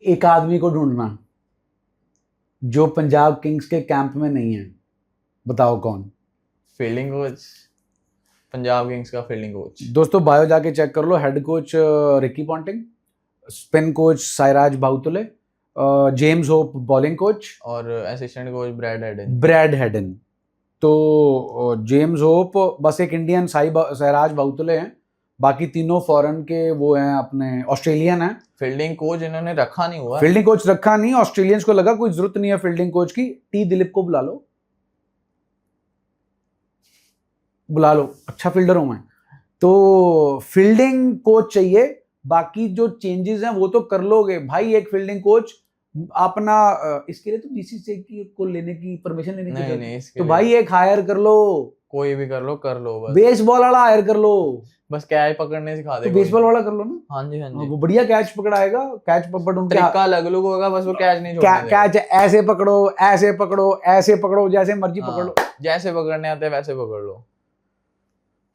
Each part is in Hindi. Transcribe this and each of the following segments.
एक आदमी को ढूंढना जो पंजाब किंग्स के कैंप में नहीं है, बताओ कौन। फील्डिंग कोच, पंजाब किंग्स का फील्डिंग कोच। दोस्तों बायो जाके चेक कर लो। Head coach Ricky Ponting, spin coach Sairaj Bahutule, James Hope bowling coach और असिस्टेंट कोच ब्रैड हेडन। तो जेम्स होप बस एक इंडियन साइराज बाउतुले हैं, बाकी तीनों फॉरेन के वो हैं, अपने ऑस्ट्रेलियन हैं। फील्डिंग कोच इन्होंने रखा नहीं हुआ। फील्डिंग कोच रखा नहीं, ऑस्ट्रेलियंस को लगा कोई जरूरत नहीं है फील्डिंग कोच की, टी दिलीप को बुला लो, अच्छा फील्डर हूं मैं। तो फील्डिंग कोच चाहिए, बाकी जो चेंजेस हैं वो तो कर लोगे भाई। एक फील्डिंग कोच अपना इसके लिए तो बीसीसीआई को लेने की परमिशन लेने की जरूरत नहीं, तो भाई एक हायर कर लो, कोई भी कर लो बस। बेसबॉल वाला हायर कर लो, बस कैच पकड़ने सिखा दे। तो बेसबॉल वाला कर लो ना। हाँ जी वो बढ़िया कैच पकड़ाएगा, कैच पकड़ उनके तरीका अलग अलग होगा, बस वो कैच नहीं छोड़ने देगा। कैच ऐसे पकड़ो, ऐसे पकड़ो, ऐसे पकड़ो, जैसे मर्जी पकड़ लो, जैसे पकड़ने आते हैं वैसे पकड़ लो।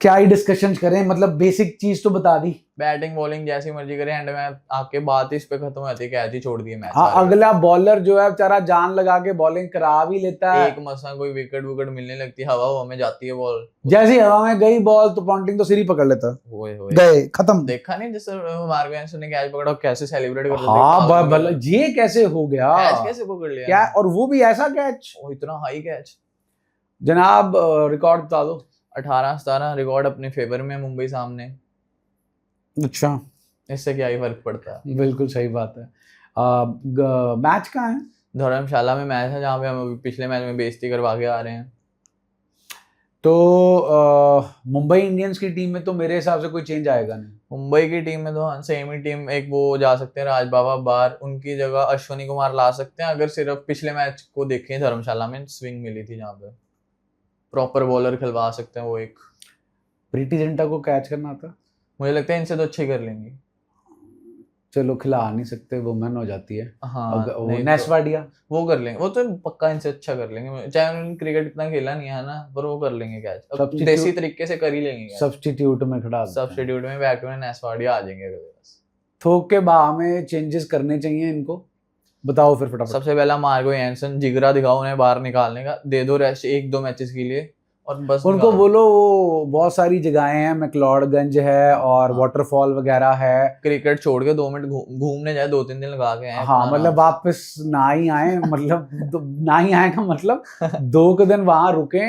क्या ही डिस्कशन करें, मतलब बेसिक चीज तो बता दी। बैटिंग बॉलिंग जैसी मर्जी करें, एंड में आपके बात इस पे खत्म होती है, कैच ही छोड़ दिए मैच। हाँ, अगला बॉलर जो है बेचारा जान लगा के बॉलिंग करा भी लेता है। एक मसा कोई विकेट मिलने लगती है, हवा में जाती है बॉल, जैसी हवा में गई बॉल तो पॉन्टिंग तो सिर ही पकड़ लेता, गए खत्म। देखा नहीं जैसे मार्को एंसन ने कैच पकड़ा कैसे सेलिब्रेट कर रहे थे। हाँ भला ये कैसे हो गया, कैच कैसे पकड़ लिया क्या, और वो भी ऐसा कैच, इतना हाई कैच। जनाब रिकॉर्ड बता दो। 18-17 रिकॉर्ड अपने फेवर में मुंबई सामने। अच्छा, इससे क्या ही फर्क पड़ता है। बिल्कुल सही बात है। मैच कहाँ है? धर्मशाला में मैच है, जहाँ पे हम पिछले मैच में बेइज्जती करवा के आ रहे हैं। तो मुंबई इंडियंस की टीम में तो मेरे हिसाब से कोई चेंज आएगा नहीं। मुंबई की टीम में तो सेम ही टीम, एक वो जा सकते हैं राज बाबा बार, उनकी जगह अश्विनी कुमार ला सकते हैं। अगर सिर्फ पिछले मैच को देखें, धर्मशाला में स्विंग मिली थी, जहाँ पे प्रॉपर बॉलर खिलवा सकते हैं। वो एक प्रीति जिंटा को कैच करना आता, मुझे लगता है इनसे तो अच्छे कर लेंगे। चलो खिला नहीं सकते, वुमेन हो जाती है। हाँ, वो नेस्वाडिया वो कर लेंगे, वो तो पक्का इनसे अच्छा कर लेंगे, चाहे उन्होंने क्रिकेट इतना खेला नहीं है ना, पर वो कर लेंगे कैच, देसी तरीके से कर ही लेंगे। सब्स्टिट्यूट में खड़ा, सब्स्टिट्यूट में बैक में नेस्वाडिया आ जाएंगे। थोक के बाह में चेंजेस करने चाहिए इनको, बताओ फिर फटाफट। सबसे पहला मार्को एंसन, जिगरा दिखाओ उन्हें बाहर निकालने का, दे दो रेस्ट 1-2 मैचेस के लिए, और बस उनको बोलो वो बहुत सारी जगहें हैं, मैक्लोडगंज है और वाटरफॉल वगैरह है, क्रिकेट छोड़ के 2 मिनट घूमने जाए, 2-3 दिन लगा के आए। हाँ मतलब वापस ना ही आए, मतलब ना ही आए का मतलब 2 दिन वहां रुके,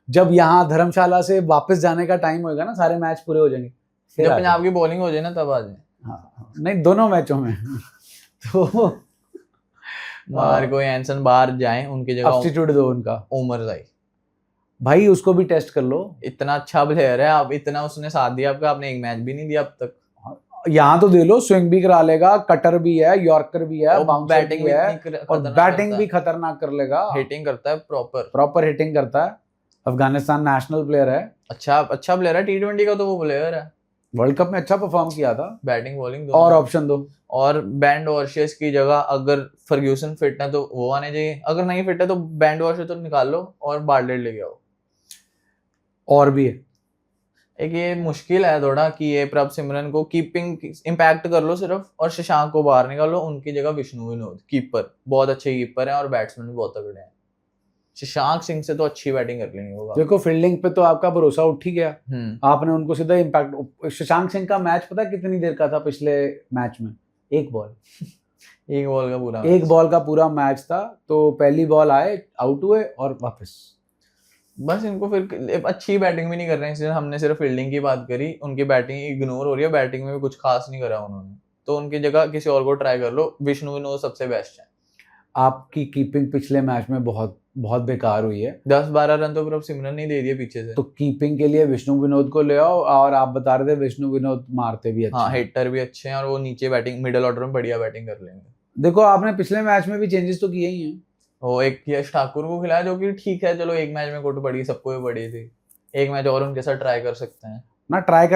जब यहाँ धर्मशाला से वापस जाने का टाइम होएगा ना, सारे मैच पूरे हो जाएंगे, जब पंजाब की बॉलिंग हो जाए ना तब आ जाए। हाँ, नहीं दोनों मैचों में तो मार्को एंसन बाहर जाएं, उनकी जगह सब्स्टिट्यूट दो उनका उमर जाए, भाई उसको भी टेस्ट कर लो। इतना अच्छा प्लेयर है, अब इतना उसने साथ दिया आपका, आपने एक मैच भी नहीं दिया अब तक। यहाँ तो दे लो, स्विंग भी करा लेगा, कटर भी है, यॉर्कर भी है, बैटिंग भी है, और बैटिंग भी खतरनाक कर लेगा, हिटिंग करता है, प्रॉपर हिटिंग करता है, अफगानिस्तान नेशनल प्लेयर है, अच्छा प्लेयर है, T20 का तो वो प्लेयर है, वर्ल्ड कप में अच्छा परफॉर्म किया था। बैटिंग बॉलिंग और ऑप्शन दो, और बैंड वॉर्शियस की जगह अगर फर्ग्यूसन फिट है तो वो आने चाहिए, अगर नहीं फिट है तो बैंड वॉर्शियस तो निकाल लो और बार्लेट लेके आओ। और भी है एक ये मुश्किल है थोड़ा कि ये प्रभ सिमरन को कीपिंग इम्पैक्ट कर लो सिर्फ, और शशांक को बाहर निकालो, उनकी जगह विष्णु विनोद, कीपर बहुत अच्छे कीपर हैं और बैट्समैन भी बहुत तगड़े हैं। शशांक सिंह से तो अच्छी बैटिंग कर लेंगे वो। देखो फील्डिंग पे तो आपका भरोसा उठ ही गया, आपने उनको सीधा इम्पैक्ट। शशांक सिंह का मैच पता कितनी देर का था पिछले मैच में? एक बॉल का पूरा मैच था, तो पहली बॉल आए, आउट हुए और वापस। बस इनको फिर अच्छी बैटिंग भी नहीं कर रहे हैं, इसलिए हमने सिर्फ फील्डिंग की बात करी, उनकी बैटिंग इग्नोर हो रही है, बैटिंग में भी कुछ खास नहीं करा उन्होंने, तो उनकी जगह किसी और को ट्राई कर लो। विष्णु विनोद सबसे बेस्ट है। आपकी कीपिंग पिछले मैच में बहुत बहुत बेकार हुई है, 10-12 रन तो प्रभ सिमरन नहीं दे दिए पीछे से, तो कीपिंग के लिए विष्णु विनोद को ले आओ, और आप बता रहे थे विष्णु विनोद मारते भी अच्छे, हाँ हिटर भी अच्छे हैं, और वो नीचे बैटिंग मिडिल ऑर्डर में बढ़िया बैटिंग कर लेंगे। देखो आपने पिछले मैच में भी चेंजेस तो किए ही हैं, वो एक यश ठाकुर को खिलाया, जो कि ठीक है, चलो एक मैच में कोट पड़ी, सबको भी पड़ी थी, एक मैच और उनके साथ ट्राई कर सकते हैं ना, ट्राई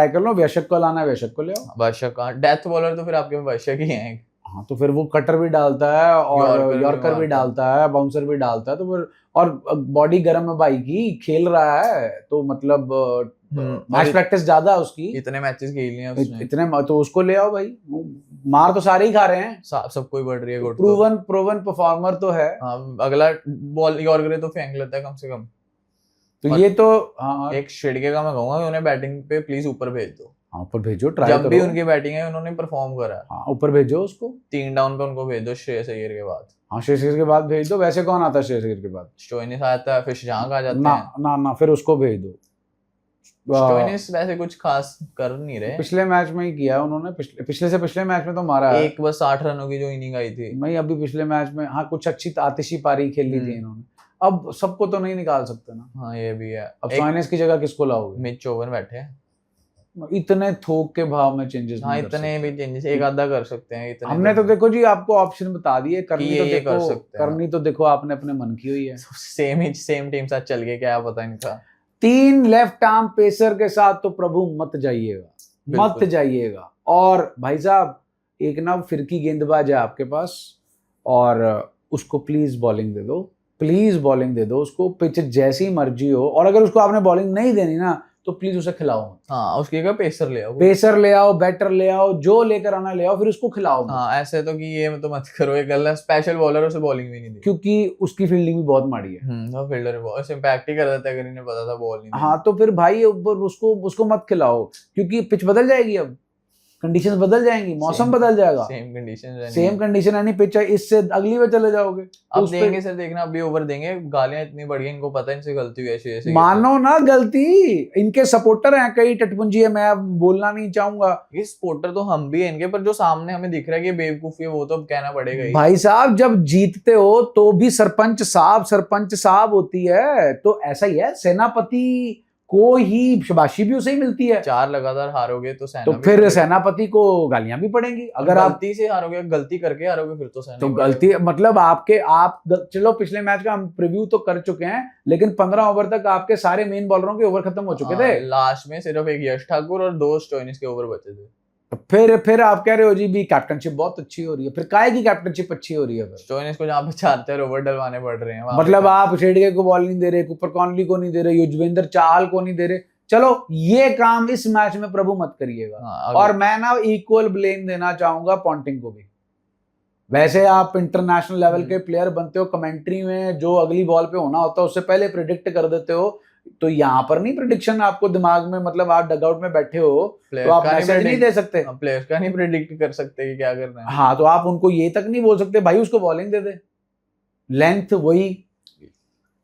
कर लो, वैशक को लाना है वैशक को ले आओ। वैशक का डेथ बॉलर तो फिर आपके वैशक ही हैं। हाँ तो फिर वो कटर भी डालता है और यॉर्कर भी डालता है, बाउंसर भी डालता है, तो फिर और बॉडी गर्म है भाई की, खेल रहा है, तो मतलब मैच प्रैक्टिस ज्यादा है उसकी, इतने मैचेस खेल लिए हैं उसने, इतने तो उसको ले आओ भाई, मार तो सारे ही खा रहे हैं, सबको ही बढ़ रही है गुट। प्रूवन परफॉर्मर तो है। हाँ, अगला बॉल और करे तो फेंक लेता है कम से कम। तो ये तो हाँ एक शिड़के का मैं कहूंगा उन्हें बैटिंग पे प्लीज ऊपर भेज दो। हाँ ऊपर भेजो, ट्राई जब करो। भी उनकी बैटिंग है उन्होंने परफॉर्म करा। हाँ ऊपर भेजो उसको, 3 डाउन पे उनको भेज दो श्रेयस अय्यर के बाद। हाँ श्रेयस अय्यर के बाद भेज दो। वैसे कौन आता है श्रेयस अय्यर के बाद? स्टोइनिस आता है, फिर शशांक आ जाते ना हैं। ना फिर उसको भेज दो। स्टोइनिस वैसे कुछ खास कर नहीं रहे, पिछले मैच में ही किया है उन्होंने, पिछले से पिछले मैच में तो मारा है एक बस 60 रनों की जो इनिंग आई थी। नहीं, अभी पिछले मैच में हाँ कुछ अच्छी आतिशी पारी खेल ली थी इन्होंने। अब सबको तो नहीं निकाल सकते ना। हाँ ये भी है। अब स्टोइनिस की जगह किसको लाओगे? मिच ओवन बैठे हैं, इतने थोक के भाव में चेंजेस हाँ नहीं कर इतने सकते। भी चेंजेस एक आधा कर सकते हैं इतने। हमने तो देखो जी आपको ऑप्शन बता दिए, करनी ये तो कर देखो सकते हैं। करनी तो देखो आपने अपने मन की हुई है। सेम टीम साथ चल गए, क्या पता इनका। 3 लेफ्ट आर्म पेसर के साथ तो प्रभु मत जाइएगा, मत बिल्कुल। जाइएगा। और भाई साहब एक ना फिरकी गेंदबाज है आपके पास, और उसको प्लीज बॉलिंग दे दो, प्लीज बॉलिंग दे दो उसको, पिच जैसी मर्जी हो। और अगर उसको आपने बॉलिंग नहीं देनी ना तो प्लीज उसे खिलाओ मत। हाँ उसकी जगह पेसर ले आओ, पेसर ले आओ, बैटर ले आओ, जो लेकर आना ले आओ, फिर उसको खिलाओ मत। हाँ ऐसे तो कि ये तो मत करो, एक गलत स्पेशल बॉलर उसे बॉलिंग भी नहीं दी। क्योंकि उसकी फील्डिंग भी बहुत माड़ी है। वो फील्डर है, बॉल इम्पैक्ट ही कर देता है अगर इन्हें पता था बॉल नहीं हाँ तो फिर भाई उसको मत खिलाओ, क्योंकि पिच बदल जाएगी, अब कंडीशंस बदल जाएंगी, मौसम बदल जाएगा, सेम कंडीशन सेम कंडीशन यानी पिच है, इससे अगली में चले जाओगे तो अब उस पे देंगे सर, देखना अभी ओवर देंगे, गालियां इतनी बढ़ी हैं, इनको पता है इनसे गलती हुई ऐसे ऐसे। मानो ना गलती, इनके सपोर्टर हैं कई टटपुंजी है, मैं अब बोलना नहीं चाहूंगा। ये सपोर्टर तो हम भी हैं इनके, पर जो सामने हमें दिख रहा है कि बेवकूफी है वो तो अब कहना पड़ेगा ही। भाई साहब जब जीतते हो तो भी सरपंच साहब होती है, तो ऐसा ही है, सेनापति को ही शाबाशी भी उसे ही मिलती है। 4 लगातार हारोगे तो सेना तो भी फिर पड़ेगी। सेनापति को गालियां भी पड़ेंगी। अगर अगर आप गलती से हारोगे, गलती करके हारोगे, फिर तो सेना तो ही गलती मतलब चलो पिछले मैच का हम प्रीव्यू तो कर चुके हैं, लेकिन 15 ओवर तक आपके सारे मेन बॉलरों के ओवर खत्म हो चुके थे। लास्ट में सिर्फ एक यश ठाकुर और 2 स्टोइनिस के ओवर बचे थे। तो फिर आप कह रहे हो जी भी कैप्टनशिप बहुत अच्छी हो रही है, फिर काहे की कैप्टनशिप अच्छी हो रही है? फिर स्टोइनिस को जहाँ पे 4 ओवर डलवाने पड़ रहे हैं वहाँ मतलब पे आप शेडगे को बॉल नहीं दे रहे, कुपर कॉनली को नहीं दे रहे, युजवेंद्र चाहल को नहीं दे रहे। चलो ये काम इस मैच में प्रभु मत करिएगा। हाँ, और मैं ना इक्वल ब्लेम देना चाहूंगा पॉन्टिंग को भी। वैसे आप इंटरनेशनल लेवल के प्लेयर बनते हो, कमेंट्री में जो अगली बॉल पे होना होता है उससे पहले प्रिडिक्ट कर देते हो, तो यहाँ पर नहीं प्रिडिक्शन आपको दिमाग में, मतलब आप डगआउट में बैठे हो तो आप मैसेज नहीं दे सकते, प्लेयर्स का नहीं प्रिडिक्ट कर सकते कि क्या करना है। हाँ तो आप उनको ये तक नहीं बोल सकते भाई उसको बॉलिंग दे दे, लेंथ वही।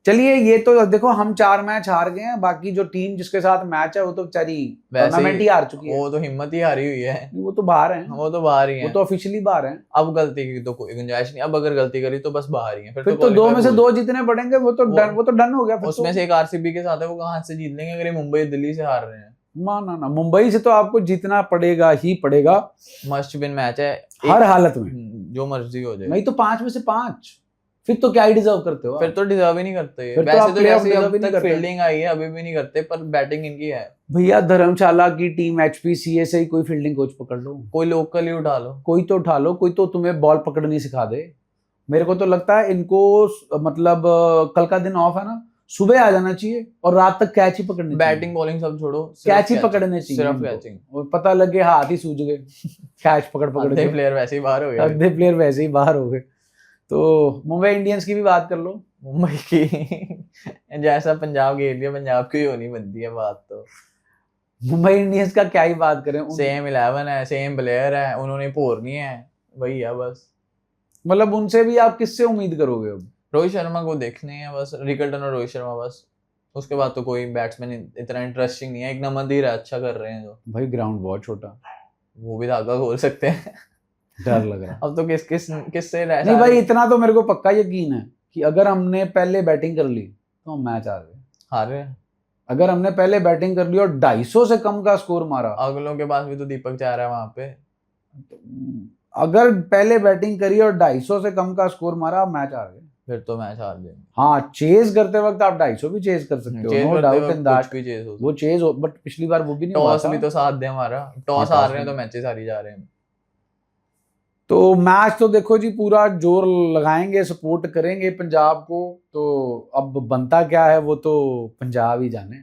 चलिए ये तो देखो हम 4 मैच हार गए हैं, बाकी जो टीम जिसके साथ मैच है वो तो बेचारी टूर्नामेंट ही हार चुकी है। वो तो हिम्मत ही हारी हुई है, वो तो बाहर हैं, वो तो बाहर ही है, वो तो ऑफिशियली बाहर हैं। अब गलती की तो कोई गुंजाइश नहीं, अब अगर गलती करी तो बस बाहर ही है। फिर तो 2 में से 2 जीतने पड़ेंगे, वो तो डन हो गया। फिर उसमें तो से एक आरसीबी के साथ है, वो कहाँ से जीत लेंगे अगर ये मुंबई दिल्ली से हार रहे हैं। ना मुंबई से तो आपको जीतना पड़ेगा ही पड़ेगा, मस्ट विन मैच है हर हालत में, जो मर्जी हो जाए। नहीं तो 5 में से 5, फिर तो क्या ही डिजर्व करते हो? फिर तो डिजर्व ही नहीं करते। फिर तो वैसे आप तो playoff जैसे deserve अब ही नहीं तक करते। फील्डिंग आई है अभी भी नहीं करते, पर बैटिंग इनकी है। भैया धर्मशाला की टीम एचपीसीए से ही कोई फील्डिंग कोच पकड़ लो, कोई लोकल ही उठा लो, कोई तो उठा लो, कोई तो तुम्हें बॉल पकड़नी सिखा दे। मेरे को तो लगता है इनको मतलब कल का दिन ऑफ है ना, सुबह आ जाना चाहिए और रात तक कैच ही पकड़नी चाहिए। बैटिंग बॉलिंग सब छोड़ो, कैच ही पकड़ने चाहिए, सिर्फ कैचिंग। और पता लगे हाथ ही सूज गए कैच पकड़ के, प्लेयर वैसे ही बाहर हो गए, आधे प्लेयर वैसे ही बाहर हो गए। तो मुंबई इंडियंस की भी बात कर लो, मुंबई की जैसा पंजाब खेल दिया, पंजाब की होनी बनती है बात। तो मुंबई इंडियंस का क्या ही बात करें, सेम 11 है, सेम प्लेयर है, उन्होंने भोरनी है, वही है बस। मतलब उनसे भी आप किससे उम्मीद करोगे? अब रोहित शर्मा को देखने हैं बस, रिकल्टन और रोहित शर्मा बस, उसके बाद तो कोई बैट्समैन इतना इंटरेस्टिंग नहीं है। एक नमदीर है, अच्छा कर रहे हैं जो, भाई ग्राउंड बहुत छोटा, वो भी धागा खोल सकते हैं डर लग रहा अब तो किससे नहीं भाई, इतना तो मेरे को पक्का यकीन है कि अगर हमने पहले बैटिंग कर ली तो हम मैच हार गए। हारे, अगर हमने पहले बैटिंग कर ली और 250 से कम का स्कोर मारा, अगलों के पास भी तो दीपक चाह रहा है वहां पे, अगर पहले बैटिंग करी और 250 से कम का स्कोर मारा, मैच हार गए, फिर तो मैच हार जाएंगे। हाँ चेज करते वक्त आप 250 भी चेज कर सकते हो, नो डाउट इन दैट, वो चेज हो, बट पिछली बार वो भी नहीं हुआ टॉस था। भी तो साथ दे हमारा, टॉस हार रहे हैं तो मैचेस हारी जा रहे हैं। तो मैच तो देखो जी पूरा जोर लगाएंगे, सपोर्ट करेंगे पंजाब को, तो अब बनता क्या है वो तो पंजाब ही जाने।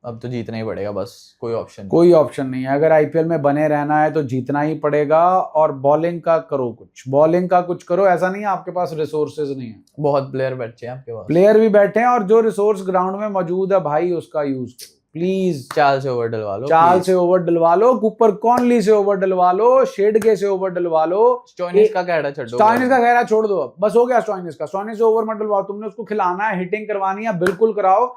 अब तो जीतना ही पड़ेगा बस, कोई ऑप्शन नहीं। कोई ऑप्शन नहीं है, अगर आईपीएल में बने रहना है तो जीतना ही पड़ेगा। और बॉलिंग का करो कुछ, बॉलिंग का कुछ करो, ऐसा नहीं है आपके पास रिसोर्सेज नहीं है, बहुत प्लेयर बैठे हैं आपके पास, प्लेयर भी बैठे हैं, और जो रिसोर्स ग्राउंड में मौजूद है भाई उसका यूज करो प्लीज। चाल से ओवर डलवा लो, चाल से ओवर डलवा लो, कूपर कॉनली से ओवर डलवा लो, शेडगे से ओवर डलवा लो, स्टोइनिस का कहड़ा छोड़ दो, स्टोइनिस का गहरा छोड़ दो, अब बस हो गया स्टोइनिस का। स्टोइनिस से ओवर मत डलवाओ, तुमने उसको खिलाना है, हिटिंग करवानी है, बिल्कुल कराओ।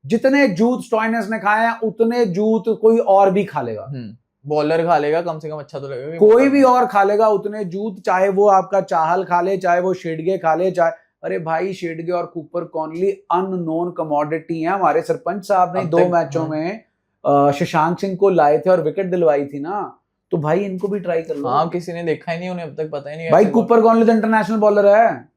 जितने जूत स्टोइनिस ने खाए हैं उतने जूत कोई और भी खा लेगा, बॉलर खा लेगा कम से कम, अच्छा तो लगेगा। कोई भी और खा लेगा उतने जूत, चाहे वो आपका चाहल खा ले, चाहे वो शेडगे खा ले, चाहे, अरे भाई शेडगे और कूपर कॉनली अननोन कमोडिटी है। हमारे सरपंच साहब ने 2 मैचों में शशांक सिंह को लाए थे और विकेट दिलवाई थी ना, तो भाई इनको भी ट्राई कर लो। हाँ, किसी ने देखा ही नहीं, उन्हें अब तक पता ही नहीं। भाई कूपर कॉनली तो इंटरनेशनल बॉलर है,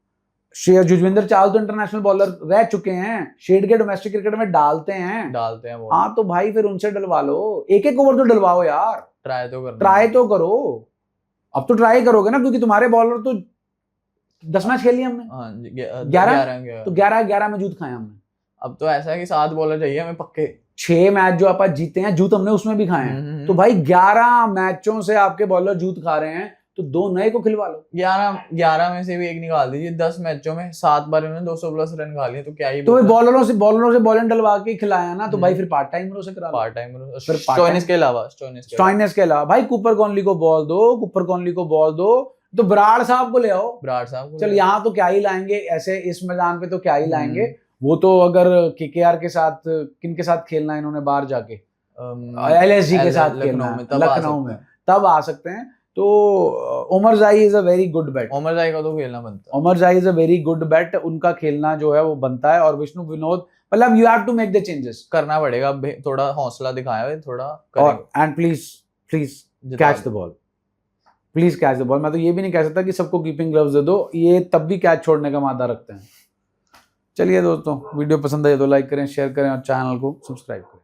युजवेंद्र चाहल तो इंटरनेशनल बॉलर रह चुके हैं, शेडगे डोमेस्टिक क्रिकेट में डालते हैं वो। हाँ तो भाई फिर उनसे डलवा लो, एक एक ओवर तो डलवाओ यार, ट्राई तो करो। अब तो ट्राई करोगे ना, क्योंकि तुम्हारे बॉलर तो 10 मैच खेल लिए हमने, 11 तो 11 में जूत खाए हमने। अब तो ऐसा है कि 7 बॉलर चाहिए हमें पक्के, 6 मैच जो आप जीते हैं जूत हमने उसमें भी खाए हैं, तो भाई 11 मैचों से आपके बॉलर जूत खा रहे हैं, तो 2 नए को खिलवा लो। 11 में से भी एक निकाल दीजिए, 10 मैचों में 7 बार उन्होंने 200 प्लस रन खा लिए, तो क्या ही तो बॉलरों से बॉलिंग डलवा के खिलाया ना, तो भाई फिर पार्ट टाइमरों से करा लो, पार्ट टाइम स्टोइनिस के अलावा, स्टोइनिस के अलावा भाई कूपर कॉनली को बॉल दो, कूपर कॉनली को बॉल दो, तो बराड़ साहब को ले आओ, बराड़ साहब चल यहाँ तो क्या ही लाएंगे, ऐसे इस मैदान पे तो क्या ही लाएंगे, वो तो अगर केकेआर के साथ किन के साथ खेलना है इन्होंने बाहर जाके, एलएसजी के साथ खेलना है लखनऊ में, तब आ सकते हैं। तो Omarzai is a very good bat, Omarzai का तो खेलना बनता है, Omarzai is a very good bat, उनका खेलना जो है वो बनता है। और विष्णु विनोद, मतलब you have to make the changes, करना पड़ेगा, थोड़ा हौसला दिखाया थोड़ा, और and please catch the ball, please catch the ball. मैं तो ये भी नहीं कह सकता कि सबको कीपिंग ग्लव्स दे दो, ये तब भी कैच छोड़ने का मादा रखते हैं। चलिए दोस्तों, वीडियो पसंद आए तो लाइक करें, शेयर करें और चैनल को सब्सक्राइब करें।